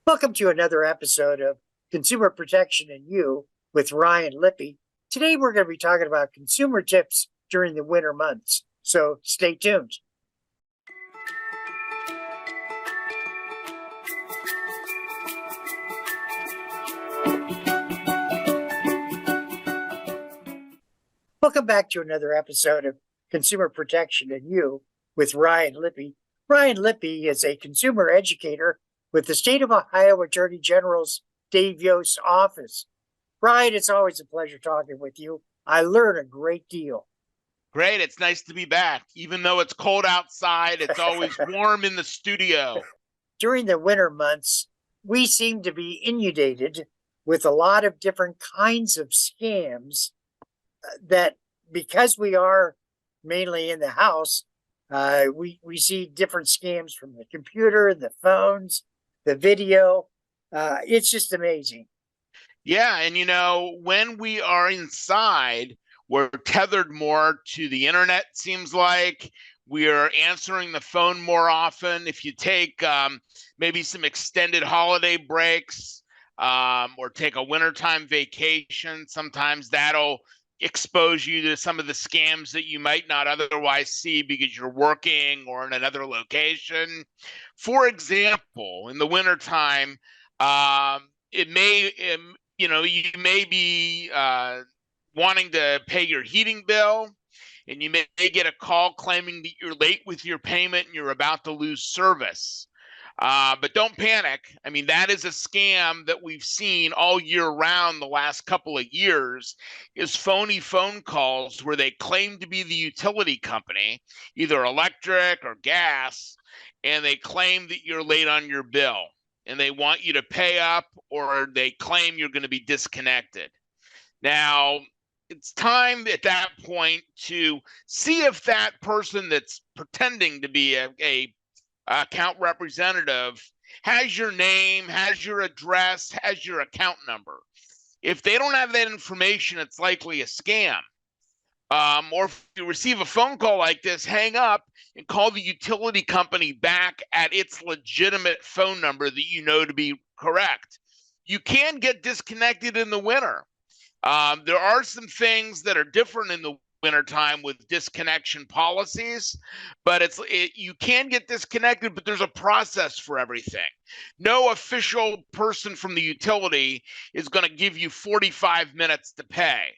Welcome to another episode of Consumer Protection and You with Ryan Lippe. Today we're going to be talking about consumer tips during the winter months, so stay tuned. Welcome back to another episode of Consumer Protection and You with Ryan Lippe. Ryan Lippe is a consumer educator with the State of Ohio Attorney General's Dave Yost office. Ryan, it's always a pleasure talking with you. I learn a great deal. Great. It's nice to be back. Even though it's cold outside, it's always warm in the studio. During the winter months, we seem to be inundated with a lot of different kinds of scams that, because we are mainly in the house, we see different scams from the computer, the phones, the video. It's just amazing. Yeah. And when we are inside, we're tethered more to the internet, seems like. We are answering the phone more often. If you take maybe some extended holiday breaks or take a wintertime vacation, sometimes that'll expose you to some of the scams that you might not otherwise see because you're working or in another location. For example, in the wintertime, you may be wanting to pay your heating bill, and you may get a call claiming that you're late with your payment and you're about to lose service. But don't panic. I mean, that is a scam that we've seen all year round the last couple of years, is phony phone calls where they claim to be the utility company, either electric or gas, and they claim that you're late on your bill and they want you to pay up, or they claim you're going to be disconnected. Now, it's time at that point to see if that person that's pretending to be a account representative has your name, has your address, has your account number. If they don't have that information, it's likely a scam. Or if you receive a phone call like this, hang up and call the utility company back at its legitimate phone number that you know to be correct. You can get disconnected in the winter. There are some things that are different in the wintertime with disconnection policies, but you can get disconnected, but there's a process for everything. No official person from the utility is going to give you 45 minutes to pay.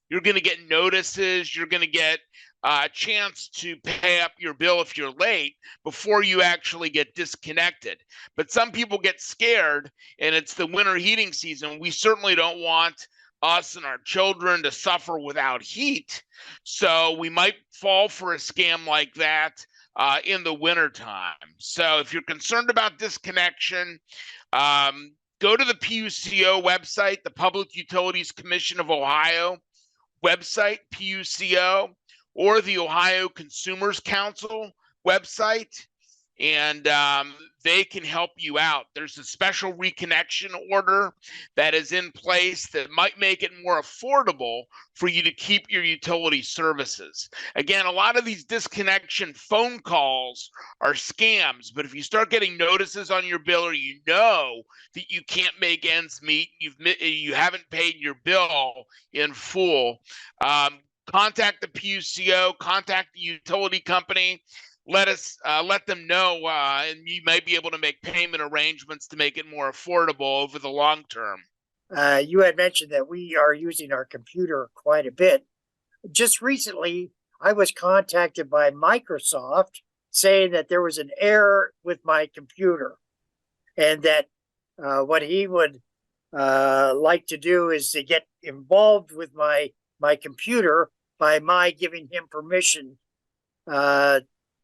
You're going to get notices. You're going to get a chance to pay up your bill if you're late before you actually get disconnected. But some people get scared, and it's the winter heating season. We certainly don't want us and our children to suffer without heat. So we might fall for a scam like that in the wintertime. So if you're concerned about disconnection, go to the PUCO website, the Public Utilities Commission of Ohio website, PUCO, or the Ohio Consumers Council website, and they can help you out. There's a special reconnection order that is in place that might make it more affordable for you to keep your utility services. Again, a lot of these disconnection phone calls are scams, but if you start getting notices on your bill, or you know that you can't make ends meet, you haven't paid your bill in full, contact the PUCO, contact the utility company. Let them know, and you might be able to make payment arrangements to make it more affordable over the long term. You had mentioned that we are using our computer quite a bit. Just recently, I was contacted by Microsoft saying that there was an error with my computer, and that what he would like to do is to get involved with my computer by my giving him permission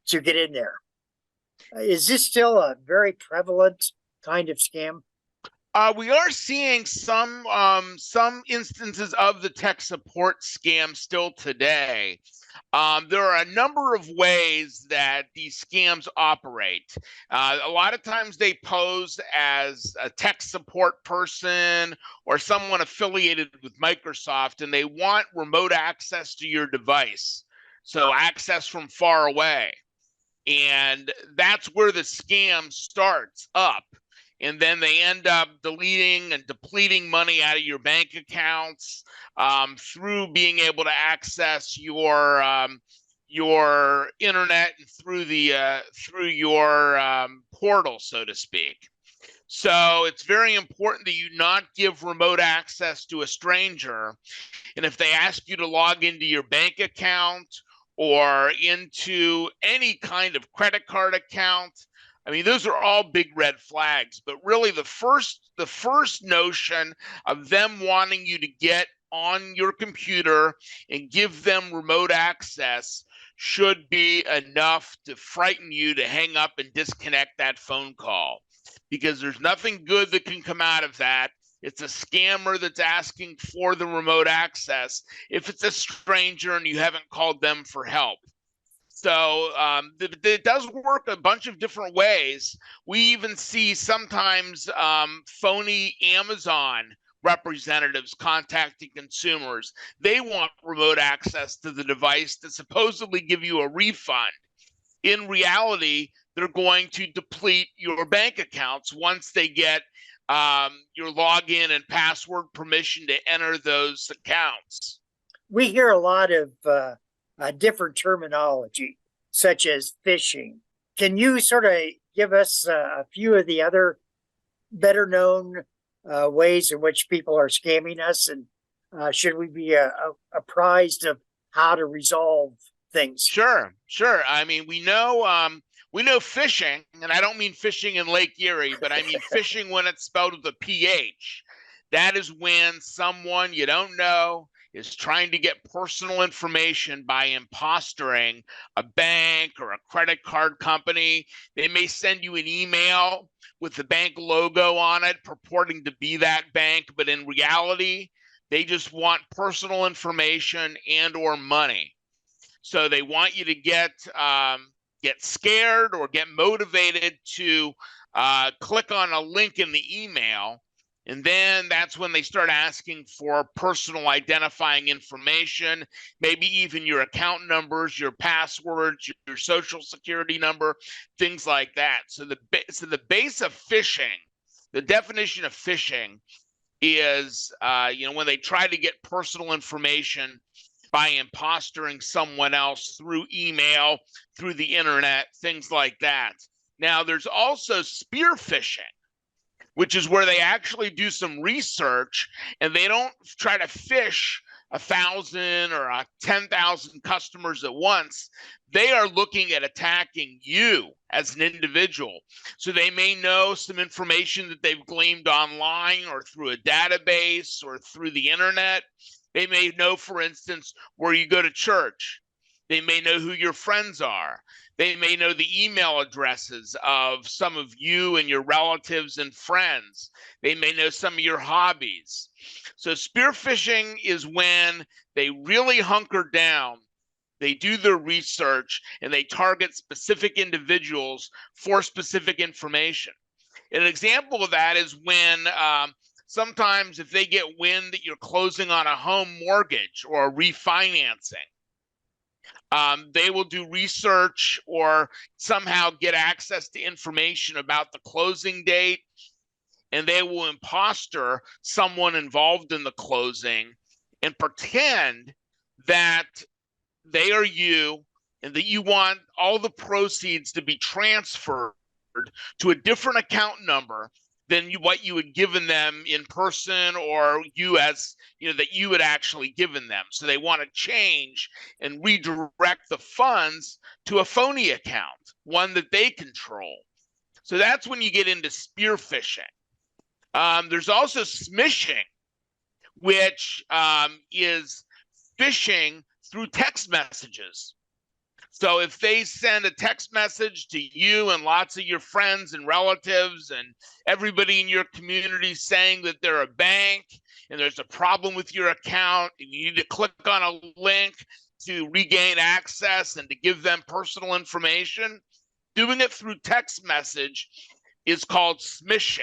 to get in there. Is this still a very prevalent kind of scam? We are seeing some instances of the tech support scam still today. There are a number of ways that these scams operate. A lot of times they pose as a tech support person or someone affiliated with Microsoft, and they want remote access to your device, so access from far away. And that's where the scam starts up. and then they end up deleting and depleting money out of your bank accounts through being able to access your internet and through your portal, so to speak. So it's very important that you not give remote access to a stranger. And if they ask you to log into your bank account or into any kind of credit card account, I mean, those are all big red flags. But really, the first notion of them wanting you to get on your computer and give them remote access should be enough to frighten you to hang up and disconnect that phone call, because there's nothing good that can come out of that. It's a scammer that's asking for the remote access if it's a stranger and you haven't called them for help. So it does work a bunch of different ways. We even see sometimes phony Amazon representatives contacting consumers. They want remote access to the device to supposedly give you a refund. In reality, they're going to deplete your bank accounts once they get your login and password permission to enter those accounts. We hear a lot of different terminology, such as phishing. Can you sort of give us a few of the other better known ways in which people are scamming us, and should we be apprised of how to resolve things? Sure. I mean, we know phishing, and I don't mean fishing in Lake Erie, but I mean phishing when it's spelled with a PH. That is when someone you don't know is trying to get personal information by impostoring a bank or a credit card company. They may send you an email with the bank logo on it purporting to be that bank, but in reality, they just want personal information and or money. So they want you to get scared or get motivated to click on a link in the email. And then that's when they start asking for personal identifying information, maybe even your account numbers, your passwords, your social security number, things like that. So the base of phishing, the definition of phishing is, when they try to get personal information by impostoring someone else through email, through the internet, things like that. Now, there's also spear phishing, which is where they actually do some research and they don't try to phish 1,000 or 10,000 customers at once. They are looking at attacking you as an individual. So they may know some information that they've gleaned online or through a database or through the internet. They may know, for instance, where you go to church. They may know who your friends are. They may know the email addresses of some of you and your relatives and friends. They may know some of your hobbies. So spear phishing is when they really hunker down, they do their research, and they target specific individuals for specific information. An example of that is when sometimes if they get wind that you're closing on a home mortgage or refinancing, they will do research or somehow get access to information about the closing date, and they will impostor someone involved in the closing and pretend that they are you and that you want all the proceeds to be transferred to a different account number than what you had given them in person, or that you had actually given them. So they want to change and redirect the funds to a phony account, one that they control. So that's when you get into spear phishing. There's also smishing, which is phishing through text messages. So if they send a text message to you and lots of your friends and relatives and everybody in your community saying that they're a bank and there's a problem with your account and you need to click on a link to regain access and to give them personal information, doing it through text message is called smishing.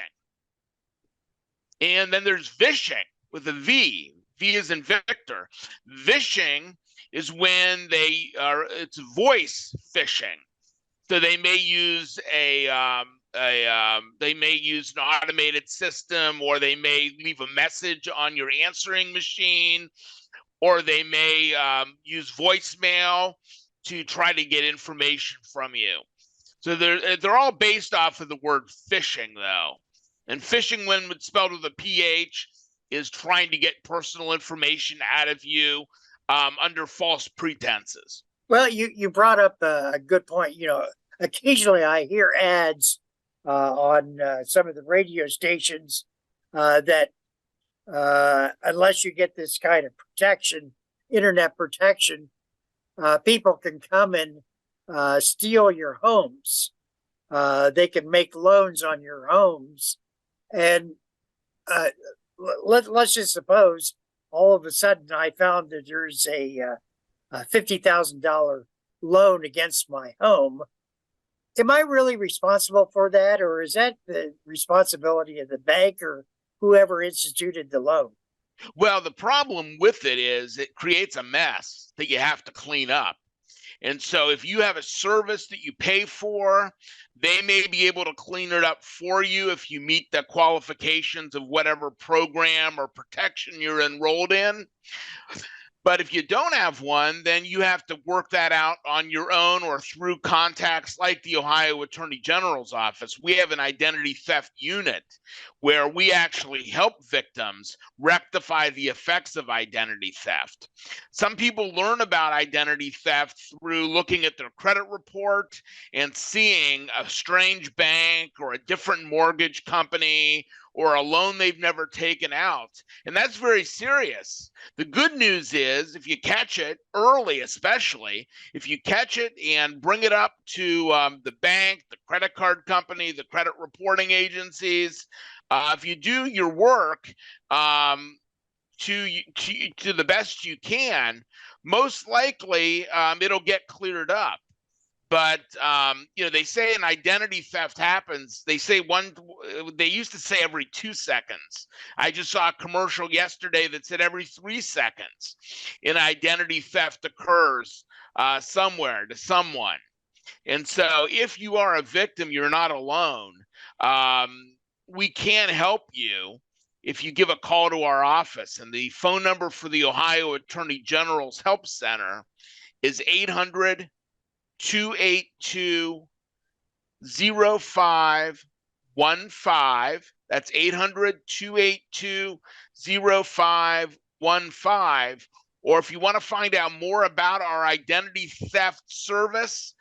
And then there's vishing with a V. V is in Victor. Vishing is when it's voice phishing. So they may use a they may use an automated system, or they may leave a message on your answering machine, or they may use voicemail to try to get information from you. So they're all based off of the word phishing, though. And phishing, when it's spelled with a PH, is trying to get personal information out of you under false pretenses. Well, you brought up a good point. Occasionally I hear ads on some of the radio stations that unless you get this kind of protection, internet protection, people can come and steal your homes. They can make loans on your homes. And let's just suppose all of a sudden I found that there's a $50,000 loan against my home. Am I really responsible for that, or is that the responsibility of the bank or whoever instituted the loan? Well, the problem with it is it creates a mess that you have to clean up. And so if you have a service that you pay for, they may be able to clean it up for you if you meet the qualifications of whatever program or protection you're enrolled in. But if you don't have one, then you have to work that out on your own or through contacts like the Ohio Attorney General's office. We have an identity theft unit where we actually help victims rectify the effects of identity theft. Some people learn about identity theft through looking at their credit report and seeing a strange bank or a different mortgage company or a loan they've never taken out. And that's very serious. The good news is if you catch it early, especially, if you catch it and bring it up to the bank, the credit card company, the credit reporting agencies, if you do your work to the best you can, most likely it'll get cleared up. But they say an identity theft happens. They used to say every 2 seconds. I just saw a commercial yesterday that said every 3 seconds an identity theft occurs somewhere to someone. And so if you are a victim, you're not alone. We can help you if you give a call to our office. And the phone number for the Ohio Attorney General's Help Center is 800-282-0515. That's 800-282-0515. Or if you want to find out more about our identity theft service,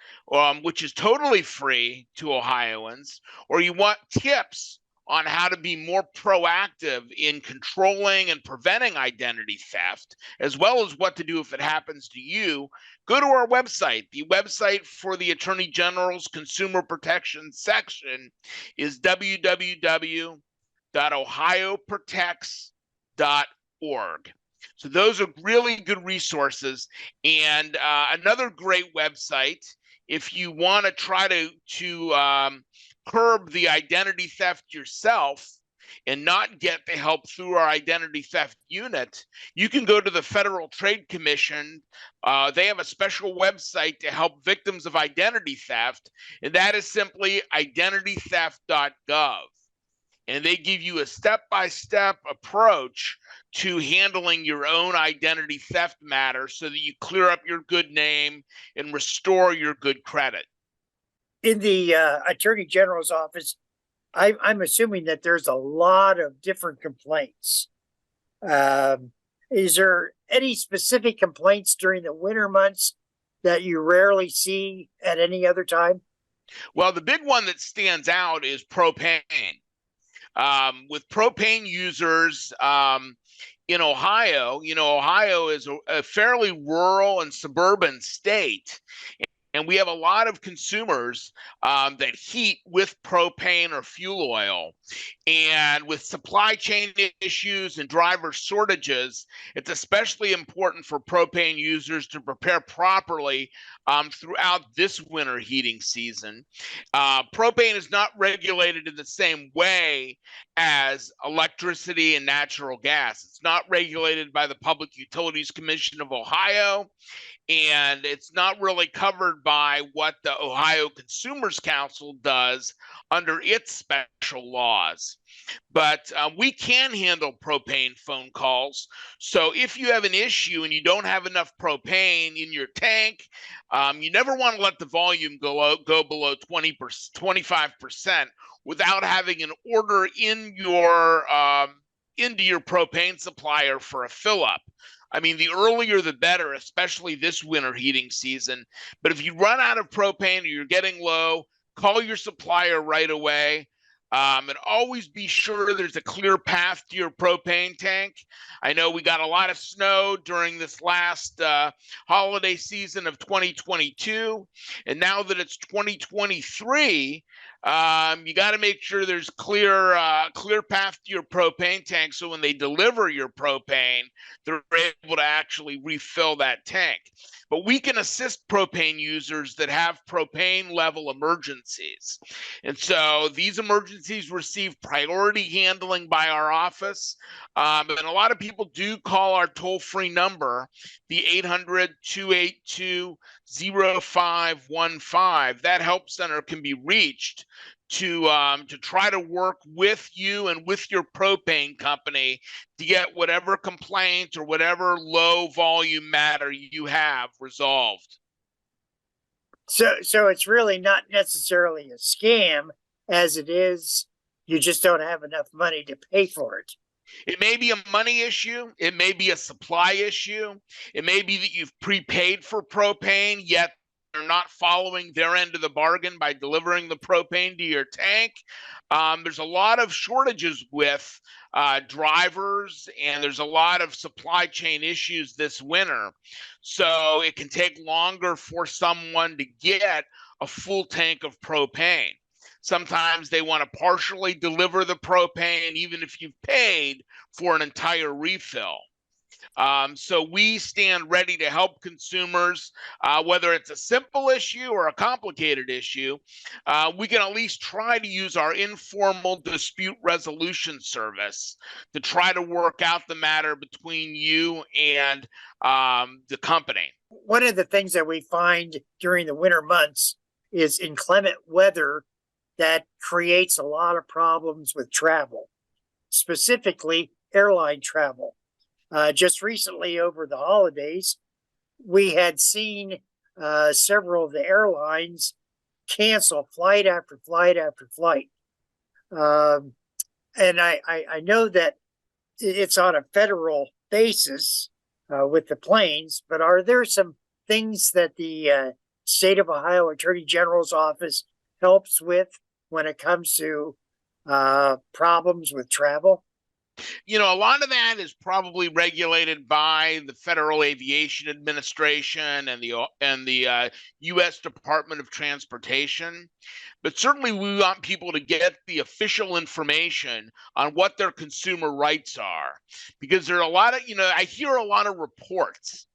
which is totally free to Ohioans, or you want tips on how to be more proactive in controlling and preventing identity theft, as well as what to do if it happens to you, go to our website. The website for the Attorney General's Consumer Protection section is www.ohioprotects.org. So those are really good resources. And another great website, if you want to try to curb the identity theft yourself and not get the help through our identity theft unit, you can go to the Federal Trade Commission. They have a special website to help victims of identity theft, and that is simply identitytheft.gov. And they give you a step-by-step approach to handling your own identity theft matter so that you clear up your good name and restore your good credit. In the Attorney General's office, I'm assuming that there's a lot of different complaints. Is there any specific complaints during the winter months that you rarely see at any other time? Well, the big one that stands out is propane. With propane users in Ohio, Ohio is a fairly rural and suburban state. And we have a lot of consumers that heat with propane or fuel oil. And with supply chain issues and driver shortages, it's especially important for propane users to prepare properly throughout this winter heating season. Propane is not regulated in the same way as electricity and natural gas. It's not regulated by the Public Utilities Commission of Ohio, and it's not really covered by what the Ohio Consumers Council does under its special laws. But we can handle propane phone calls. So if you have an issue and you don't have enough propane in your tank, you never want to let the volume go below 25% without having an order in your into your propane supplier for a fill up. I mean, the earlier the better, especially this winter heating season. But if you run out of propane or you're getting low, call your supplier right away. And always be sure there's a clear path to your propane tank. I know we got a lot of snow during this last holiday season of 2022. And now that it's 2023, you got to make sure there's clear path to your propane tank, so when they deliver your propane, they're able to actually refill that tank. But we can assist propane users that have propane level emergencies. And so these emergencies receive priority handling by our office. And a lot of people do call our toll-free number, the 800-282-0515. That help center can be reached to try to work with you and with your propane company to get whatever complaint or whatever low volume matter you have resolved. So it's really not necessarily a scam as it is, you just don't have enough money to pay for it. It may be a money issue. It may be a supply issue. It may be that you've prepaid for propane, yet they're not following their end of the bargain by delivering the propane to your tank. There's a lot of shortages with drivers, and there's a lot of supply chain issues this winter. So it can take longer for someone to get a full tank of propane. Sometimes they want to partially deliver the propane, even if you've paid for an entire refill. So we stand ready to help consumers, whether it's a simple issue or a complicated issue. We can at least try to use our informal dispute resolution service to try to work out the matter between you and the company. One of the things that we find during the winter months is inclement weather that creates a lot of problems with travel, specifically airline travel. Just recently over the holidays, we had seen several of the airlines cancel flight after flight after flight. And I know that it's on a federal basis with the planes, but are there some things that the state of Ohio Attorney General's office helps with when it comes to problems with travel? You know, a lot of that is probably regulated by the Federal Aviation Administration and the U.S. Department of Transportation. But certainly we want people to get the official information on what their consumer rights are, because there are a lot of, I hear a lot of reports.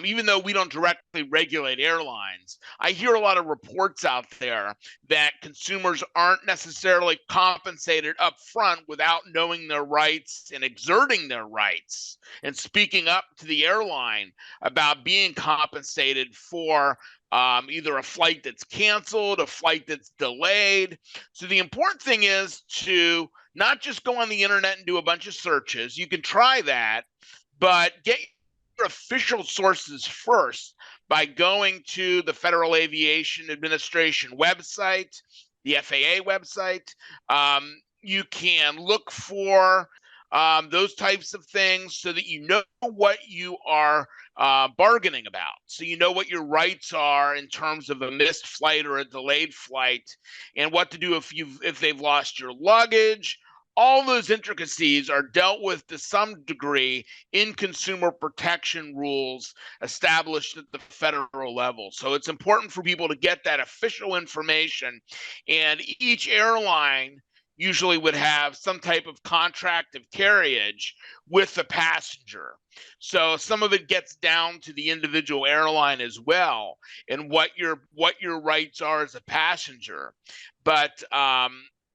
Even though we don't directly regulate airlines, I hear a lot of reports out there that consumers aren't necessarily compensated up front without knowing their rights and exerting their rights and speaking up to the airline about being compensated for either a flight that's canceled, a flight that's delayed. So the important thing is to not just go on the internet and do a bunch of searches. You can try that, but get official sources first by going to the Federal Aviation Administration website, the FAA website. You can look for those types of things so that you know what you are bargaining about. So you know what your rights are in terms of a missed flight or a delayed flight, and what to do if they've lost your luggage. All those intricacies are dealt with to some degree in consumer protection rules established at the federal level. So it's important for people to get that official information. And each airline usually would have some type of contract of carriage with the passenger. So some of it gets down to the individual airline as well, and what your rights are as a passenger. But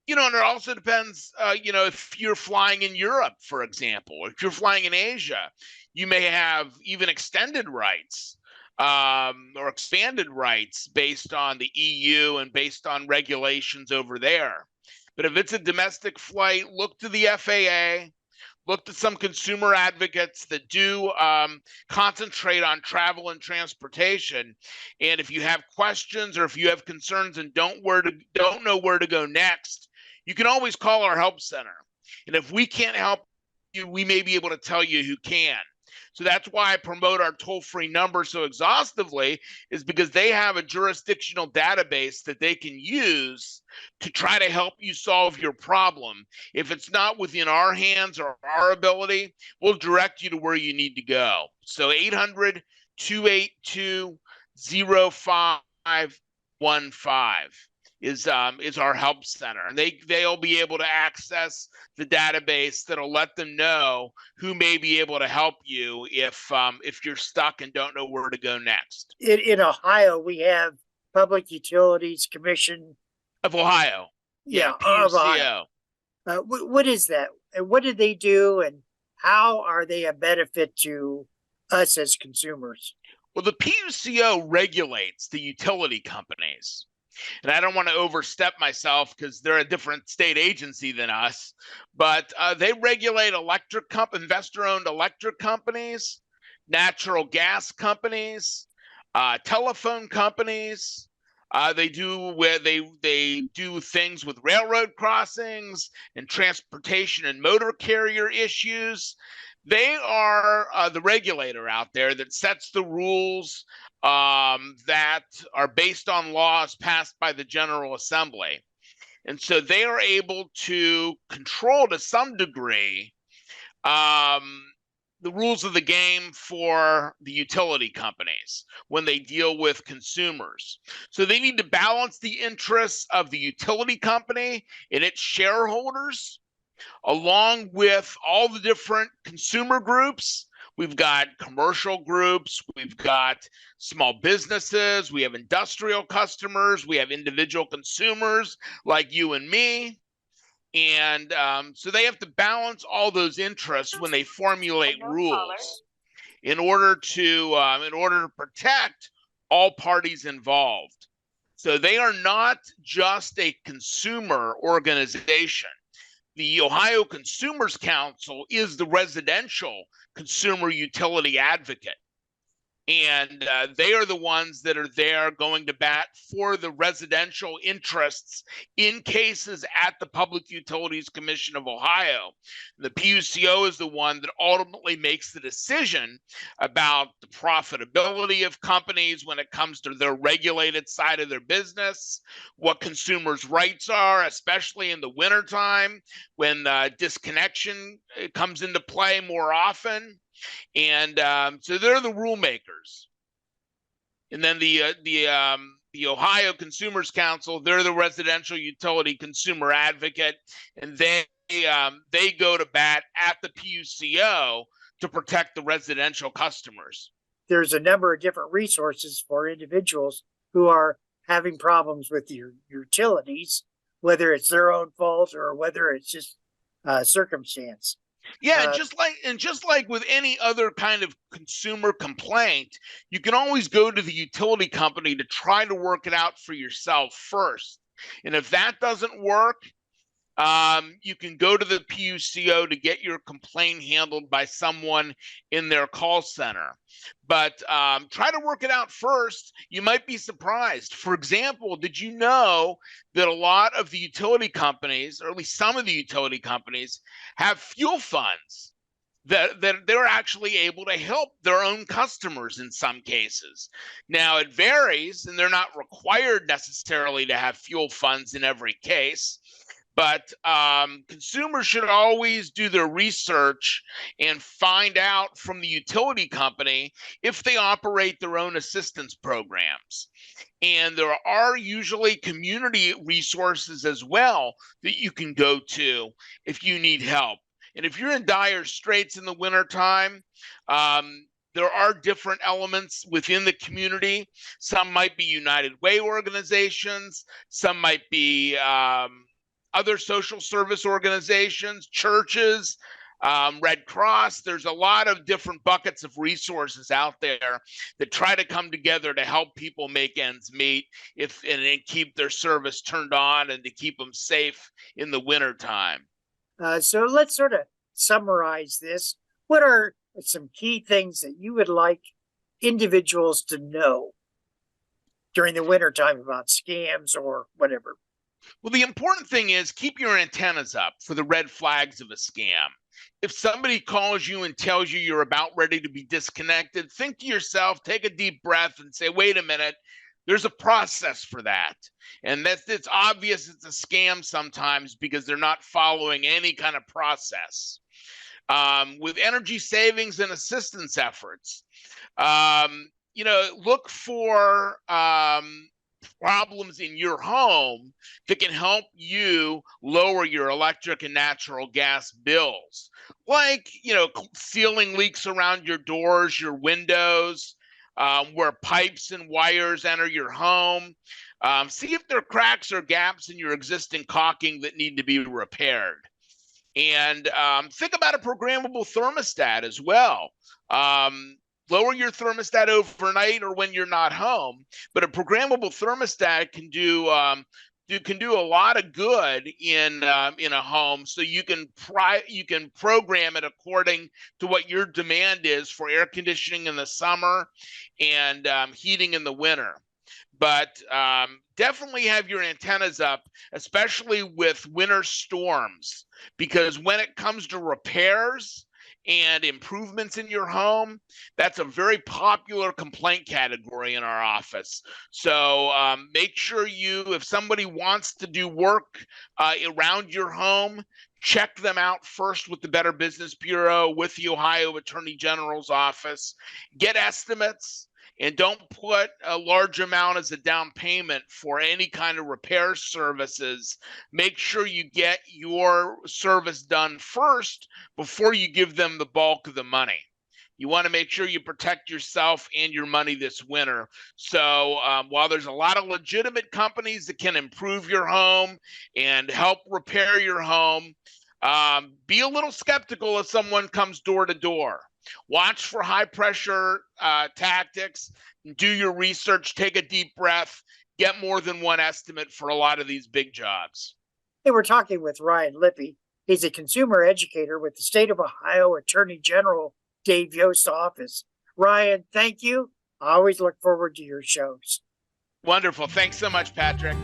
And it also depends, if you're flying in Europe, for example, or if you're flying in Asia, you may have even extended rights, or expanded rights based on the EU and based on regulations over there. But if it's a domestic flight, look to the FAA, looked at some consumer advocates that do concentrate on travel and transportation. And if you have questions or if you have concerns and don't know where to go next, you can always call our help center. And if we can't help you, we may be able to tell you who can. So that's why I promote our toll-free number so exhaustively, is because they have a jurisdictional database that they can use to try to help you solve your problem. If it's not within our hands or our ability, we'll direct you to where you need to go. So 800-282-0515 is our help center, and they'll be able to access the database that'll let them know who may be able to help you if you're stuck and don't know where to go next. In Ohio, we have Public Utilities Commission of Ohio. Yeah, PUCO. of Ohio. What is that? And what do they do? And how are they a benefit to us as consumers? Well, the PUCO regulates the utility companies. And I don't want to overstep myself because they're a different state agency than us, but they regulate investor-owned electric companies, natural gas companies, telephone companies. They do things with railroad crossings and transportation and motor carrier issues. They are the regulator out there that sets the rules that are based on laws passed by the General Assembly. And so they are able to control to some degree the rules of the game for the utility companies when they deal with consumers. So they need to balance the interests of the utility company and its shareholders, along with all the different consumer groups. We've got commercial groups, we've got small businesses, we have industrial customers, we have individual consumers like you and me. And so they have to balance all those interests when they formulate rules in order to protect all parties involved. So they are not just a consumer organization. The Ohio Consumers Council is the residential consumer utility advocate. And they are the ones that are there going to bat for the residential interests in cases at the Public Utilities Commission of Ohio. The PUCO is the one that ultimately makes the decision about the profitability of companies when it comes to their regulated side of their business, what consumers' rights are, especially in the wintertime when disconnection comes into play more often. And so they're the rule makers. And then the Ohio Consumers Council, they're the residential utility consumer advocate, and they go to bat at the PUCO to protect the residential customers. There's a number of different resources for individuals who are having problems with your utilities, whether it's their own fault or whether it's just circumstance. Yeah, just like with any other kind of consumer complaint, you can always go to the utility company to try to work it out for yourself first. And if that doesn't work, you can go to the PUCO to get your complaint handled by someone in their call center. But try to work it out first. You might be surprised. For example, did you know that a lot of the utility companies, or at least some of the utility companies, have fuel funds that they're actually able to help their own customers in some cases? Now, it varies, and they're not required necessarily to have fuel funds in every case. But consumers should always do their research and find out from the utility company if they operate their own assistance programs. And there are usually community resources as well that you can go to if you need help. And if you're in dire straits in the wintertime, there are different elements within the community. Some might be United Way organizations, some might be other social service organizations, churches, Red Cross. There's a lot of different buckets of resources out there that try to come together to help people make ends meet and keep their service turned on and to keep them safe in the wintertime. So let's sort of summarize this. What are some key things that you would like individuals to know during the wintertime about scams or whatever? Well, the important thing is keep your antennas up for the red flags of a scam. If somebody calls you and tells you you're about ready to be disconnected, think to yourself, take a deep breath and say, wait a minute, there's a process for that. And it's obvious it's a scam sometimes because they're not following any kind of process. With energy savings and assistance efforts, look for problems in your home that can help you lower your electric and natural gas bills, like ceiling leaks around your doors, your windows, where pipes and wires enter your home. See if there are cracks or gaps in your existing caulking that need to be repaired. And think about a programmable thermostat as well. Lower your thermostat overnight or when you're not home, but a programmable thermostat can do a lot of good in a home. So you can program it according to what your demand is for air conditioning in the summer and heating in the winter. But definitely have your antennas up, especially with winter storms, because when it comes to repairs and improvements in your home, that's a very popular complaint category in our office. So make sure if somebody wants to do work around your home, check them out first with the Better Business Bureau, with the Ohio Attorney General's office, get estimates. And don't put a large amount as a down payment for any kind of repair services. Make sure you get your service done first before you give them the bulk of the money. You want to make sure you protect yourself and your money this winter. So while there's a lot of legitimate companies that can improve your home and help repair your home, be a little skeptical if someone comes door to door. Watch for high pressure tactics, do your research, take a deep breath, get more than one estimate for a lot of these big jobs. Hey, we're talking with Ryan Lippe. He's a consumer educator with the State of Ohio Attorney General Dave Yost office. Ryan, thank you. I always look forward to your shows. Wonderful. Thanks so much, Patrick.